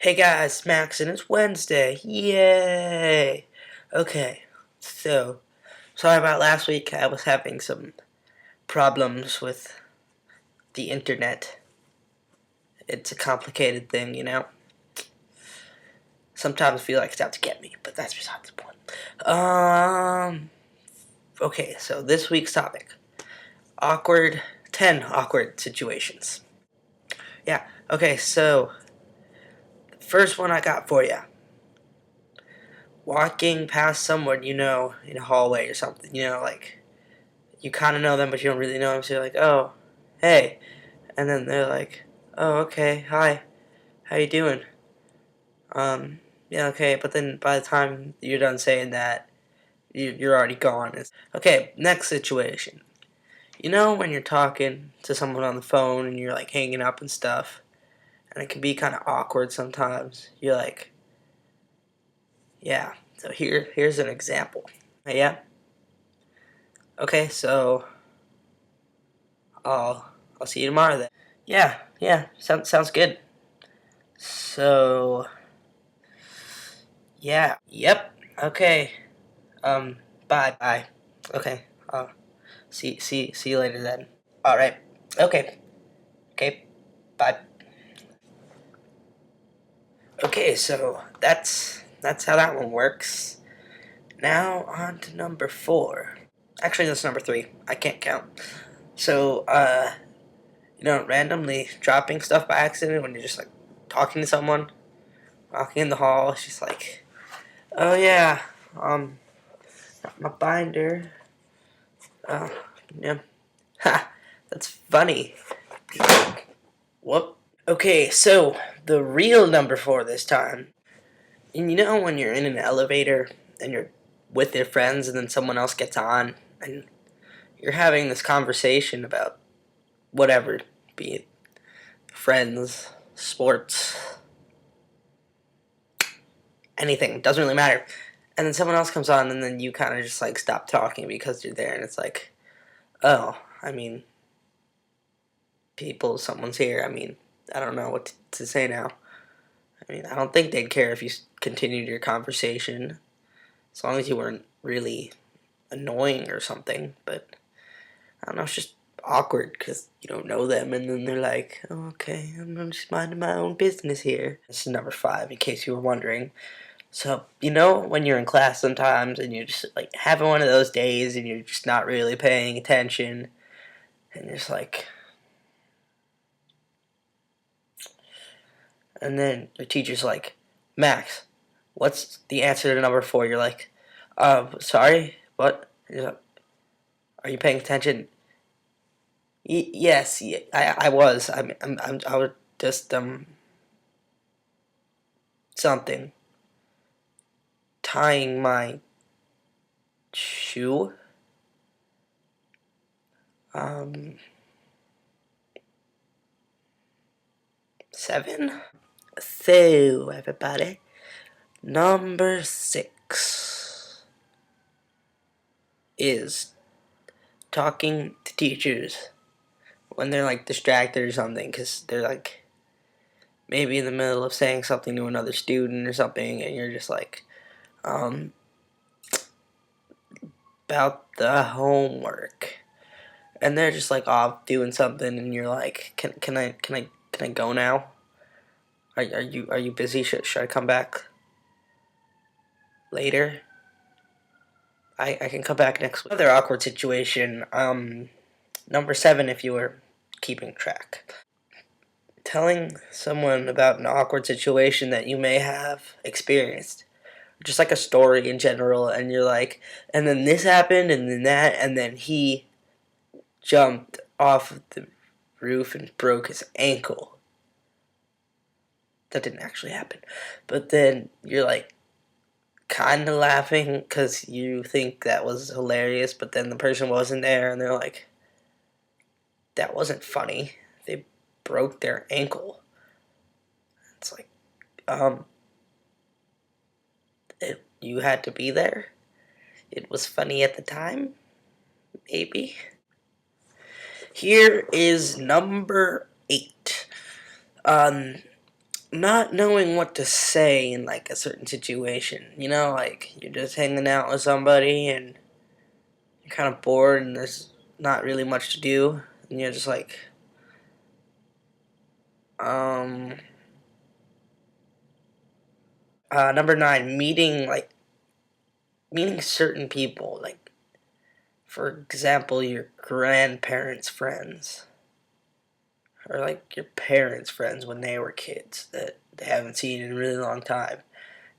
Hey guys, Max, and it's Wednesday. Yay! Okay, so sorry about last week. I was having some problems with the internet. It's a complicated thing, you know. Sometimes I feel like it's out to get me, but that's besides the point. Okay, so this week's topic: 10 awkward situations. Yeah. Okay, so first one I got for you: walking past someone you know in a hallway or something. Like you kind of know them, but you don't really know them. So you're like, oh, hey, and then they're like, oh, okay, hi, how you doing? Yeah, okay. But then by the time you're done saying that, you're already gone. Okay, next situation. You know when you're talking to someone on the phone and you're like hanging up and stuff, and it can be kind of awkward sometimes. You're like, yeah. So here's an example. Yeah. Okay, so I'll see you tomorrow then. Yeah, yeah. Sounds good. So yeah, yep. Okay. Um, bye. Okay. See you later then. All right. Okay. Okay. Bye. Okay, so that's how that one works. Now on to number 4. Actually, that's number 3. I can't count. So, randomly dropping stuff by accident when you're just like talking to someone, walking in the hall. It's just like, oh yeah, my binder. Oh, yeah. Ha, that's funny. Whoop. Okay, so the real number 4 this time. And when you're in an elevator and you're with your friends and then someone else gets on and you're having this conversation about whatever, be it friends, sports, anything, doesn't really matter. And then someone else comes on and then you kind of just like stop talking because you're there and it's like, oh, I mean, someone's here. I mean, I don't know what to say now. I mean, I don't think they'd care if you continued your conversation, as long as you weren't really annoying or something. But I don't know, it's just awkward because you don't know them, and then they're like, oh, okay, I'm just minding my own business here. This is number 5, in case you were wondering. So, when you're in class sometimes and you're just like having one of those days and you're just not really paying attention, and you're just like, and then your teacher's like, Max, what's the answer to number 4? You're like, sorry, what? You're like, are you paying attention? Yes, I was. I was just, something. Tying my shoe. Um, 7? So, everybody, number 6 is talking to teachers when they're like distracted or something because they're like maybe in the middle of saying something to another student or something, and you're just like, um, about the homework, and they're just like off doing something, and you're like, can I go now? Are you busy? Should I come back later? I can come back next week. Another awkward situation. Number 7, if you were keeping track. Telling someone about an awkward situation that you may have experienced. Just like a story in general, and you're like, and then this happened, and then that, and then he jumped off of the roof and broke his ankle. That didn't actually happen. But then you're like, kind of laughing because you think that was hilarious, but then the person wasn't there and they're like, that wasn't funny. They broke their ankle. It's like, um, you had to be there. It was funny at the time, maybe. Here is number 8. Um, not knowing what to say in like a certain situation. You know, like you're just hanging out with somebody and you're kind of bored and there's not really much to do, and you're just like, um, number nine, meeting certain people, like for example, your grandparents' friends, or like your parents' friends when they were kids that they haven't seen in a really long time,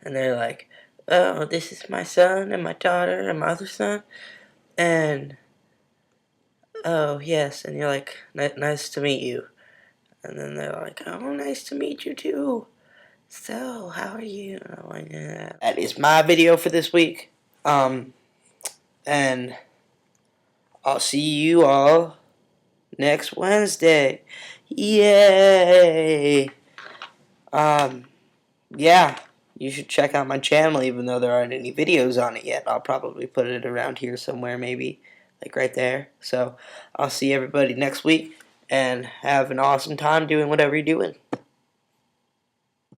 and they're like, "Oh, this is my son and my daughter and my other son," and oh yes, and you're like, Nice to meet you," and then they're like, "Oh, nice to meet you too. So, how are you?" And I'm like, "Yeah." That is my video for this week. And I'll see you all next Wednesday. Yay! Um, yeah, you should check out my channel even though there aren't any videos on it yet. I'll probably put it around here somewhere, maybe, like right there. So, I'll see everybody next week, and have an awesome time doing whatever you're doing.